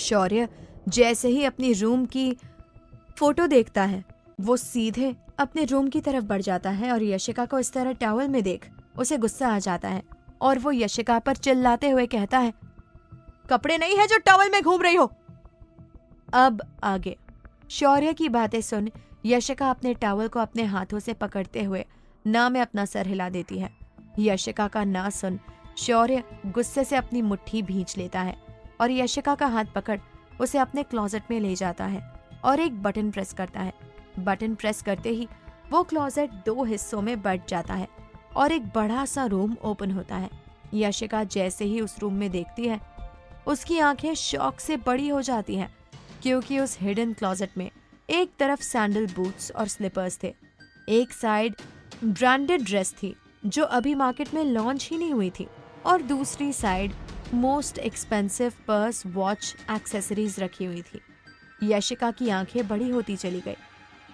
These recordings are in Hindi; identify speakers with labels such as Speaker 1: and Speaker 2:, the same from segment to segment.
Speaker 1: शौर्य जैसे ही अपनी रूम की फोटो देखता है वो सीधे अपने रूम की तरफ बढ़ जाता है और यशिका को इस तरह टॉवल में देख उसे गुस्सा आ जाता है और वो यशिका पर चिल्लाते हुए कहता है, कपड़े नहीं है जो टॉवल में घूम रही हो। अब आगे शौर्य की बातें सुन यशिका अपने टॉवल को अपने हाथों से पकड़ते हुए ना में अपना सर हिला देती है। यशिका का ना सुन शौर्य गुस्से से अपनी मुट्ठी भींच लेता है और यशिका का हाथ पकड़ उसे अपने क्लोजेट में ले जाता है और एक बटन प्रेस करता है। बटन प्रेस करते ही वो क्लोजेट 2 हिस्सों में बंट जाता है और एक बड़ा सा रूम ओपन होता है। यशिका जैसे ही उस रूम में देखती है उसकी आंखें शौक से बड़ी हो जाती हैं क्योंकि उस हिडन क्लोजेट में एक तरफ सैंडल बूट्स और स्लीपर्स थे, एक साइड ब्रांडेड ड्रेस थी जो अभी मार्केट में लॉन्च ही नहीं हुई थी और दूसरी side most expensive purse, watch, accessories रखी हुई थी। यशिका की आंखें बड़ी होती चली गई।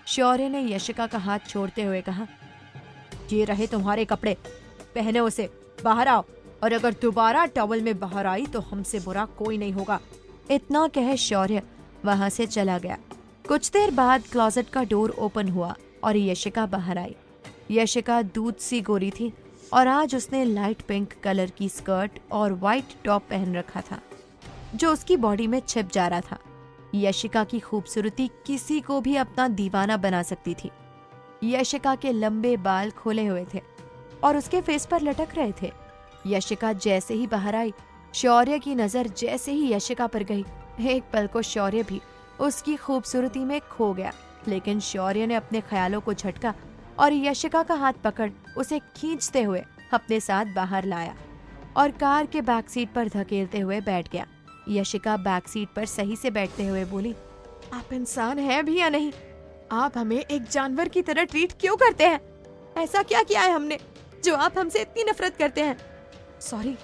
Speaker 1: शौर्य ने यशिका का हाथ छोड़ते हुए कहा, ये रहे तुम्हारे कपड़े, पहने उसे, बाहर आओ और अगर दोबारा टॉवल में बाहर आई तो हमसे बुरा कोई नहीं होगा। इतना कह शौर्य वहां से चला गया। कुछ देर बाद क्लोजेट का डोर ओपन हुआ और यशिका बाहर आई। यशिका दूध सी गोरी थी और आज उसने लाइट पिंक कलर की स्कर्ट और वाइट टॉप पहन रखा था जो उसकी बॉडी में छिप जा रहा था। यशिका की खूबसूरती किसी को भी अपना दीवाना बना सकती थी। यशिका के लंबे बाल खोले हुए थे और उसके फेस पर लटक रहे थे। यशिका जैसे ही बाहर आई शौर्य की नजर जैसे ही यशिका पर गई एक पल को शौर्य भी उसकी खूबसूरती में खो गया। लेकिन शौर्य ने अपने ख्यालों को झटका और यशिका का हाथ पकड़ उसे खींचते हुए अपने साथ बाहर लाया और कार के बैक सीट पर धकेलते हुए बैठ गया। यशिका बैक सीट पर सही से बैठते हुए बोली, आप इंसान हैं भी या नहीं? आप हमें एक जानवर की तरह ट्रीट क्यों करते हैं? ऐसा क्या किया है हमने जो आप हमसे इतनी नफरत करते हैं? सॉरी,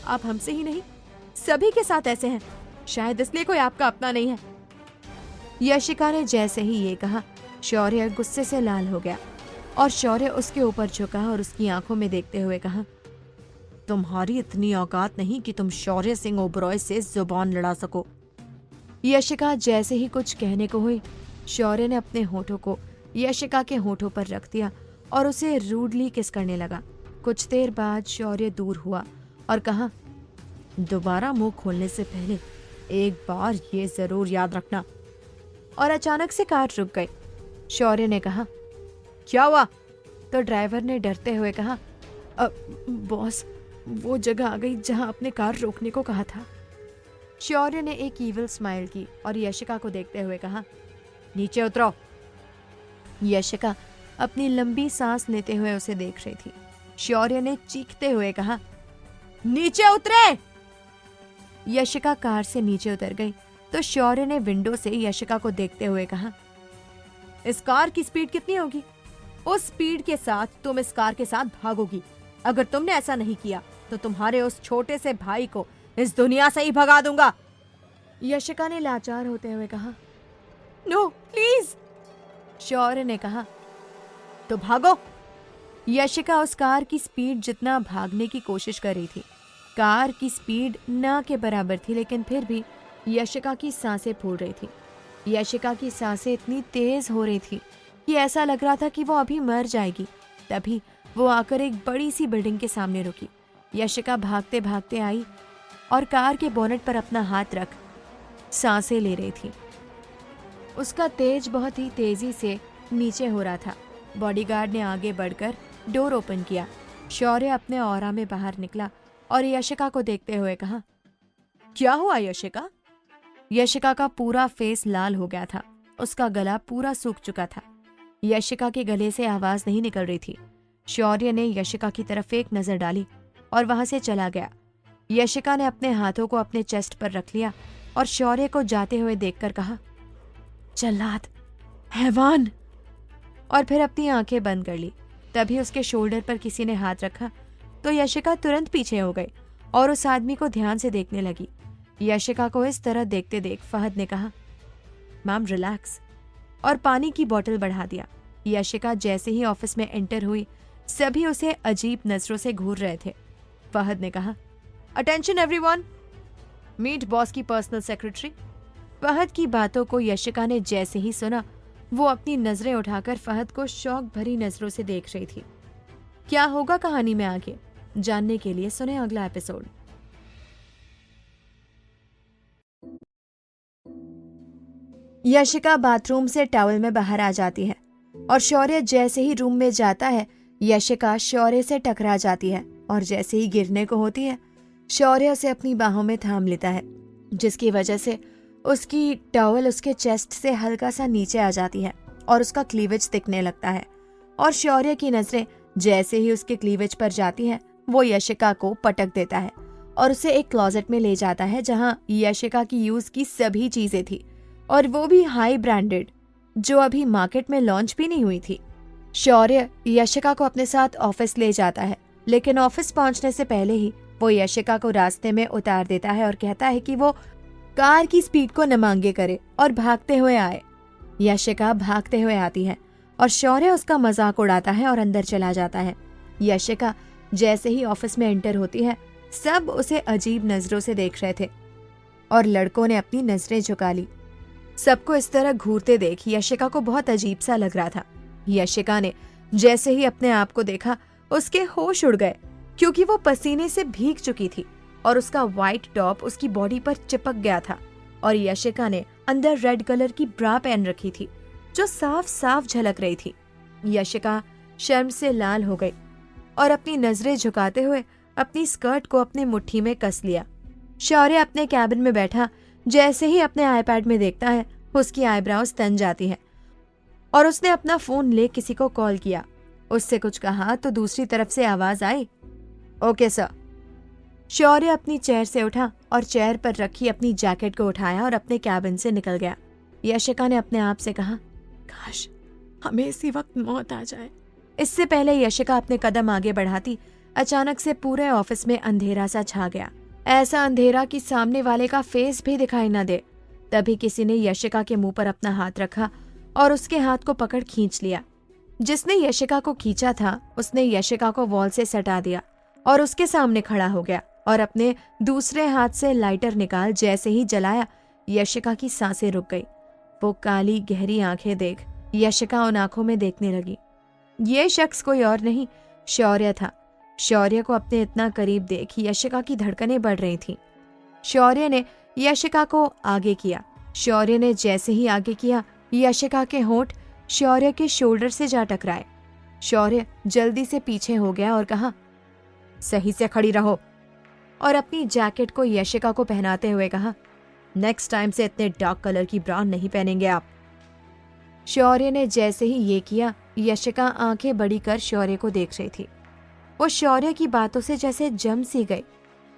Speaker 1: आप हमसे ही नहीं सभी के साथ ऐसे हैं, शायद इसलिए कोई आपका अपना नहीं है। यशिका ने जैसे ही ये कहा शौर्य गुस्से से लाल हो गया और शौर्य उसके ऊपर झुका और उसकी आंखों में देखते हुए कहा, तुम्हारी इतनी औकात नहीं कि तुम शौर्य सिंह ओबरॉय से जुबान लड़ा सको। यशिका जैसे ही कुछ कहने को हुई शौर्य ने अपने होठों को यशिका के होठों पर रख दिया और उसे रूडली किस करने लगा। कुछ देर बाद शौर्य दूर हुआ और कहा, दोबारा मुंह खोलने से पहले एक बार ये जरूर याद रखना। और अचानक से कार रुक गई। शौर्य ने कहा, क्या हुआ? तो ड्राइवर ने डरते हुए कहा, बॉस, वो जगह आ गई जहां आपने कार रोकने को कहा था। शौर्य ने एक ईविल स्माइल की और यशिका को देखते हुए कहा, नीचे उतरो। यशिका अपनी लंबी सांस लेते हुए उसे देख रही थी। शौर्य ने चीखते हुए कहा, नीचे उतरे। यशिका कार से नीचे उतर गई तो शौर्य ने विंडो से यशिका को देखते हुए कहा, इस कार की स्पीड कितनी होगी? उस स्पीड के साथ तुम इस कार के साथ भागोगी। अगर तुमने ऐसा नहीं किया तो तुम्हारे उस छोटे से भाई को इस दुनिया से ही भगा दूंगा। यशिका ने लाचार होते हुए कहा, नो प्लीज। शौर्य ने कहा, तो भागो। यशिका उस कार की स्पीड जितना भागने की कोशिश कर रही थी। कार की स्पीड न के बराबर थी लेकिन फिर भी यशिका की सांसें फूल रही थी। यशिका की सांसें इतनी तेज हो रही थी कि ऐसा लग रहा था कि वो अभी मर जाएगी। तभी वो आकर एक बड़ी सी बिल्डिंग के सामने रुकी। यशिका भागते भागते आई और कार के बोनट पर अपना हाथ रख सांसें ले रही थी। उसका तेज बहुत ही तेजी से नीचे हो रहा था। बॉडीगार्ड ने आगे बढ़कर डोर ओपन किया। शौर्य अपने ऑरा में बाहर निकला और यशिका को देखते हुए कहा, क्या हुआ यशिका? यशिका का पूरा फेस लाल हो गया था। उसका गला पूरा सूख चुका था। यशिका के गले से आवाज नहीं निकल रही थी। शौर्य ने यशिका की तरफ एक नजर डाली और वहां से चला गया। यशिका ने अपने हाथों को अपने चेस्ट पर रख लिया और शौर्य को जाते हुए देखकर कहा, जल्लाद, हैवान, और फिर अपनी आंखें बंद कर ली। तभी उसके शोल्डर पर किसी ने हाथ रखा तो यशिका तुरंत पीछे हो गई और उस आदमी को ध्यान से देखने लगी। यशिका को इस तरह देखते देख फहद ने कहा, मैम रिलैक्स, और पानी की बोतल बढ़ा दिया। यशिका जैसे ही ऑफिस में एंटर हुई सभी उसे अजीब नजरों से घूर रहे थे। फहद ने कहा, अटेंशन एवरीवन। मीट बॉस की पर्सनल सेक्रेटरी। फहद की बातों को यशिका ने जैसे ही सुना, वो अपनी नजरें उठाकर फहद को शौक भरी नजरों से देख रही थी। क्या होगा कहानी में आगे, जानने के लिए सुने अगला एपिसोड। यशिका बाथरूम से टॉवल में बाहर आ जाती है और शौर्य जैसे ही रूम में जाता है, यशिका शौर्य से टकरा जाती है और जैसे ही गिरने को होती है, शौर्य उसे अपनी बाहों में थाम लेता है, जिसकी वजह से उसकी टॉवल उसके चेस्ट से हल्का सा नीचे आ जाती है और उसका क्लीवेज दिखने लगता है। और शौर्य की नजरें जैसे ही उसके क्लीवेज पर जाती हैं, वो यशिका को पटक देता है और उसे एक क्लोजेट में ले जाता है जहां यशिका की यूज की सभी चीजें थी, और वो भी हाई ब्रांडेड, जो अभी मार्केट में लॉन्च भी नहीं हुई थी। शौर्य यशिका को अपने साथ ऑफिस ले जाता है, लेकिन ऑफिस पहुंचने से पहले ही वो यशिका को रास्ते में उतार देता है और कहता है कि वो कार की स्पीड को न मांगे करे और भागते हुए आए। यशिका भागते हुए आती है और शौर्य उसका मजाक उड़ाता है और अंदर चला जाता है। यशिका जैसे ही ऑफिस में एंटर होती है, सब उसे अजीब नजरों से देख रहे थे और लड़कों ने अपनी नजरें झुका ली। सबको इस तरह घूरते देख यशिका को बहुत अजीब सा लग रहा था। यशिका ने जैसे ही अपने आप को देखा, उसके होश उड़ गए, क्योंकि वो पसीने से भीग चुकी थी और उसका व्हाइट टॉप उसकी बॉडी पर चिपक गया था और यशिका ने अंदर रेड कलर की ब्रा पहन रखी थी जो साफ साफ झलक रही थी। यशिका शर्म से लाल हो गई और अपनी नजरें झुकाते हुए अपनी स्कर्ट को अपने मुट्ठी में कस लिया। शौर्य अपने कैबिन में बैठा जैसे ही अपने आईपैड में देखता है, उसकी आईब्राउज तन जाती है और उसने अपना फोन ले किसी को कॉल किया। उससे कुछ कहा तो दूसरी तरफ से आवाज आई, ओके सर। शौर्य अपनी चेयर से उठा और चेयर पर रखी अपनी जैकेट को उठाया और अपने कैबिन से निकल गया। यशिका ने अपने आप से कहा, काश हमें इसी वक्त मौत आ जाए। इससे पहले यशिका अपने कदम आगे बढ़ाती, अचानक से पूरे ऑफिस में अंधेरा सा छा गया। ऐसा अंधेरा कि सामने वाले का फेस भी दिखाई न दे। तभी किसी ने यशिका के मुंह पर अपना हाथ रखा और उसके हाथ को पकड़ खींच लिया। जिसने यशिका को खींचा था, उसने यशिका को वॉल से सटा दिया और उसके सामने खड़ा हो गया और अपने दूसरे हाथ से लाइटर निकाल जैसे ही जलाया, यशिका की सांसें रुक गई। वो काली गहरी आंखें देख यशिका उन आंखों में देखने लगी। ये शख्स कोई और नहीं, शौर्य था। शौर्य को अपने इतना करीब देख यशिका की धड़कनें बढ़ रही थीं। शौर्य ने यशिका को आगे किया। शौर्य ने जैसे ही आगे किया, यशिका के होंठ शौर्य के शोल्डर से जा टकराए। शौर्य जल्दी से पीछे हो गया और कहा, सही से खड़ी रहो, और अपनी जैकेट को यशिका को पहनाते हुए कहा, नेक्स्ट टाइम से इतने डार्क कलर की ब्रा नहीं पहनेंगे आप। शौर्य ने जैसे ही ये किया, यशिका आंखें बड़ी कर शौर्य को देख रही थी। वो शौर्य की बातों से जैसे जम सी गई।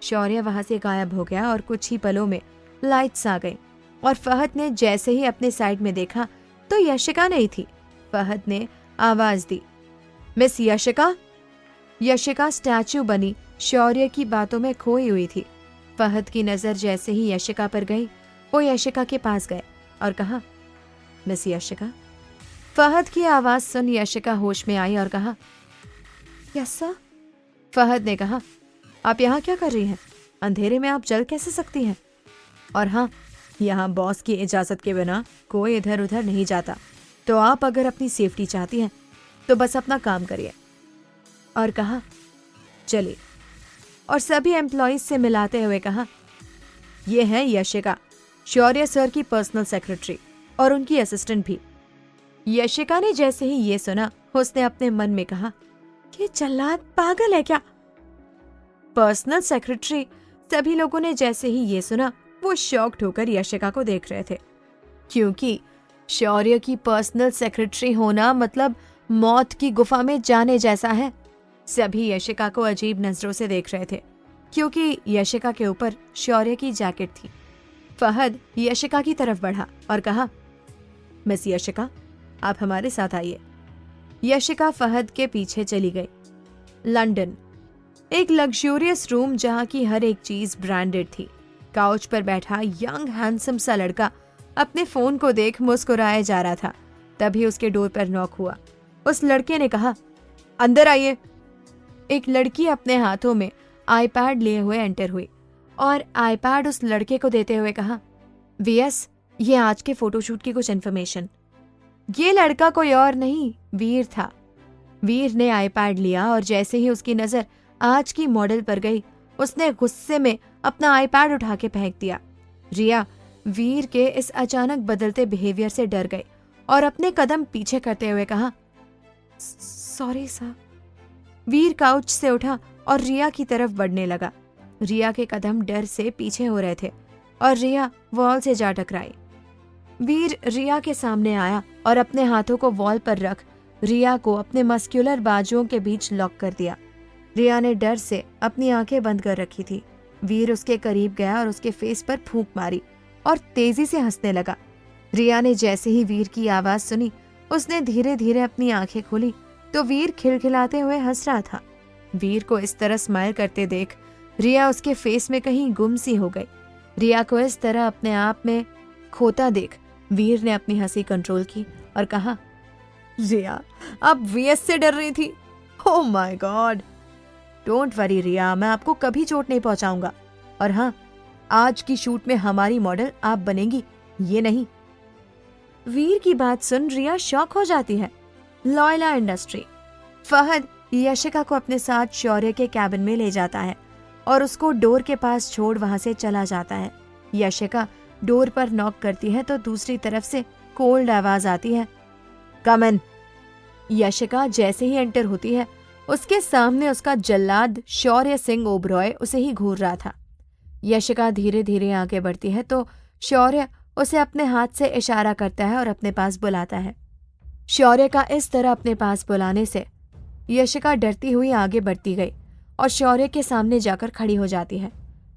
Speaker 1: शौर्य वहां से गायब हो गया और कुछ ही पलों में लाइट्स आ गई और फहद ने जैसे ही अपने साइड में देखा तो यशिका नहीं थी। फहद ने आवाज दी, मिस यशिका। यशिका स्टैचू बनी शौर्य की बातों में खोई हुई थी। फहद की नजर जैसे ही यशिका पर गई, वो यशिका के पास गए और कहा, मिस यशिका। फहद की आवाज सुन यशिका होश में आई और कहा, यस सर। फहद ने कहा, आप यहाँ क्या कर रही हैं? अंधेरे में आप जल कैसे सकती हैं? और हाँ, यहाँ बॉस की इजाजत के बिना कोई इधर उधर नहीं जाता, तो आप अगर अपनी सेफ्टी चाहती हैं तो बस अपना काम करिए। और कहा, चलिए। और सभी एम्प्लॉइज से मिलाते हुए कहा, ये है यशिका, शौर्य सर की पर्सनल सेक्रेटरी और उनकी असिस्टेंट भी। यशिका ने जैसे ही ये सुना, उसने अपने मन में कहा, ये जल्लाद पागल है क्या? Personal secretary. सभी लोगों ने जैसे ही ये सुना, वो शॉक्ड होकर यशिका को देख रहे थे, क्योंकि शौर्य की पर्सनल सेक्रेटरी होना मतलब मौत की गुफा में जाने जैसा है। सभी यशिका को अजीब नजरों से देख रहे थे, क्योंकि यशिका के ऊपर शौर्य की जैकेट थी। फहद यशिका की तरफ बढ़ा और कहा, मिस यशिका, आप हमारे साथ आइए। यशिका फहद के पीछे चली गई। लंदन, एक लग्जूरियस रूम जहां की हर एक चीज ब्रांडेड थी। काउच पर बैठा यंग हैंडसम सा लड़का अपने फोन को देख मुस्कुराया जा रहा था। तभी उसके डोर पर नॉक हुआ। उस लड़के ने कहा, अंदर आइए। एक लड़की अपने हाथों में आईपैड लिए हुए एंटर हुई और आईपैड उस लड़के को देते हुए कहा, वीएस, ये आज के फोटोशूट की कुछ इन्फॉर्मेशन। ये लड़का कोई और नहीं, वीर था। वीर ने आईपैड लिया और जैसे ही उसकी नजर आज की मॉडल पर गई, उसने गुस्से में अपना आईपैड उठा के फेंक दिया। रिया वीर के इस अचानक बदलते बिहेवियर से डर गई और अपने कदम पीछे करते हुए कहा, सॉरी साहब। वीर काउच से उठा और रिया की तरफ बढ़ने लगा। रिया के कदम डर से पीछे हो रहे थे और रिया वॉल से जा टकराई। वीर रिया के सामने आया और अपने हाथों को वॉल पर रख रिया को अपने मस्कुलर बाजुओं के बीच लॉक कर दिया। रिया ने डर से अपनी आंखें बंद कर रखी थी। वीर उसके करीब गया और उसके फेस पर फूंक मारी और तेजी से हंसने लगा। रिया ने जैसे ही वीर की आवाज सुनी, उसने धीरे धीरे अपनी आंखें खोली तो वीर खिलखिलाते हुए हंस रहा था। वीर को इस तरह स्माइल करते देख रिया उसके फेस में कहीं गुम सी हो गई। रिया को इस तरह अपने आप में खोता देख वीर ने अपनी हंसी कंट्रोल की और कहा, रिया, अब वीएस से डर रही थी? Oh my God. Don't worry Riya, मैं आपको कभी चोट नहीं पहुंचाऊंगा। और हाँ, आज की शूट में हमारी मॉडल आप बनेंगी, ये नहीं। वीर की बात सुन रिया शॉक हो जाती है। Loyola industry. फहद यशिका को अपने साथ शौर्य के कैबिन में ले जाता है और उसको डोर के पास छोड़ वहां से चला जाता है। यशिका डोर पर नॉक करती है तो दूसरी तरफ से कोल्ड आवाज आती है, कम इन। यशिका जैसे ही एंटर होती है, उसके सामने उसका जल्लाद शौर्य सिंह ओबरॉय उसे ही घूर रहा था। यशिका धीरे धीरे आगे बढ़ती है तो शौर्य उसे अपने हाथ से इशारा करता है और अपने पास बुलाता है। शौर्य का इस तरह अपने पास बुलाने से यशिका डरती हुई आगे बढ़ती गई और शौर्य के सामने जाकर खड़ी हो जाती है।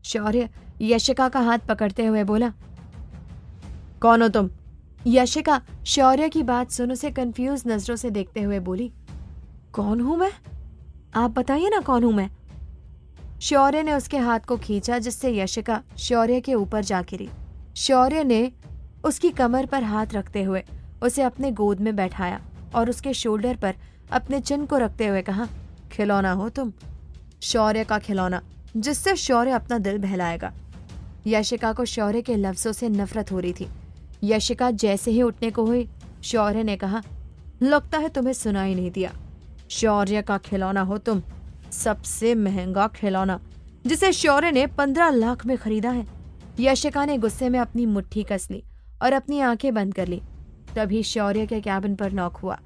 Speaker 1: शौर्य यशिका का हाथ पकड़ते हुए बोला, कौन हो तुम? यशिका शौर्य की बात सुन उसे कंफ्यूज नजरों से देखते हुए बोली, कौन हूं मैं? आप बताइए ना, कौन हूं मैं? शौर्य ने उसके हाथ को खींचा जिससे यशिका शौर्य के ऊपर जा गिरी। शौर्य ने उसकी कमर पर हाथ रखते हुए उसे अपने गोद में बैठाया और उसके शोल्डर पर अपने चिन को रखते हुए कहा, खिलौना हो तुम, शौर्य का खिलौना, जिससे शौर्य अपना दिल बहलाएगा। यशिका को शौर्य के लफ्जों से नफरत हो रही थी। यशिका जैसे ही उठने को हुई, शौर्य ने कहा, लगता है तुम्हें सुनाई नहीं दिया। शौर्य का खिलौना हो तुम, सबसे महंगा खिलौना, जिसे शौर्य ने 15 लाख में खरीदा है। यशिका ने गुस्से में अपनी मुट्ठी कस ली और अपनी आंखें बंद कर ली। तभी शौर्य के कैबिन पर नॉक हुआ।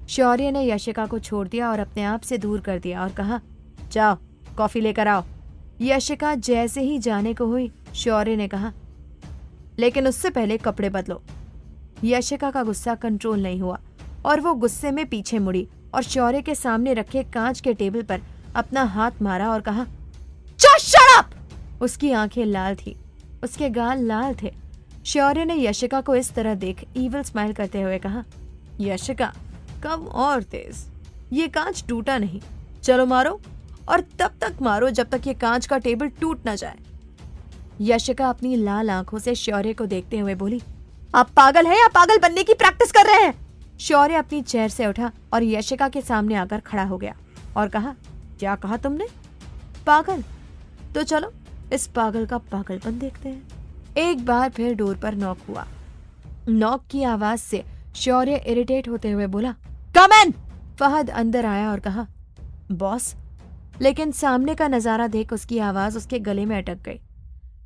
Speaker 1: शौर्य ने यशिका को छोड़ दिया और अपने आप से दूर कर दिया और कहा, जाओ कॉफी लेकर आओ। यशिका जैसे ही जाने को हुई, शौर्य ने कहा, लेकिन उससे पहले कपड़े बदलो। यशिका का गुस्सा कंट्रोल नहीं हुआ और वो गुस्से में पीछे मुड़ी और शौर्य के सामने रखे कांच के टेबल पर अपना हाथ मारा और कहा, शट अप! उसकी आंखें लाल थी, उसके गाल लाल थे। शौर्य ने यशिका को इस तरह देख ईविल स्माइल करते हुए कहा, यशिका, कम और तेज, ये कांच टूटा नहीं, चलो मारो, और तब तक मारो जब तक ये कांच का टेबल टूट ना जाए। यशिका अपनी लाल आंखों से शौर्य को देखते हुए बोली, आप पागल हैं या पागल बनने की प्रैक्टिस कर रहे हैं? शौर्य अपनी चेयर से उठा और यशिका के सामने आकर खड़ा हो गया और कहा, क्या कहा तुमने? पागल? तो चलो इस पागल का पागलपन देखते हैं। एक बार फिर डोर पर नॉक हुआ। नॉक की आवाज से शौर्य इरिटेट होते हुए बोला, कम इन। फहद अंदर आया और कहा, बॉस। लेकिन सामने का नजारा देख उसकी आवाज उसके गले में अटक गई।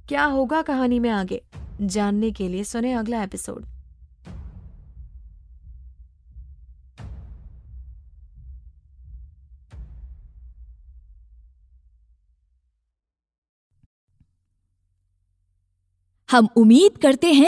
Speaker 1: क्या होगा कहानी में आगे, जानने के लिए सुने अगला एपिसोड।
Speaker 2: हम उम्मीद करते हैं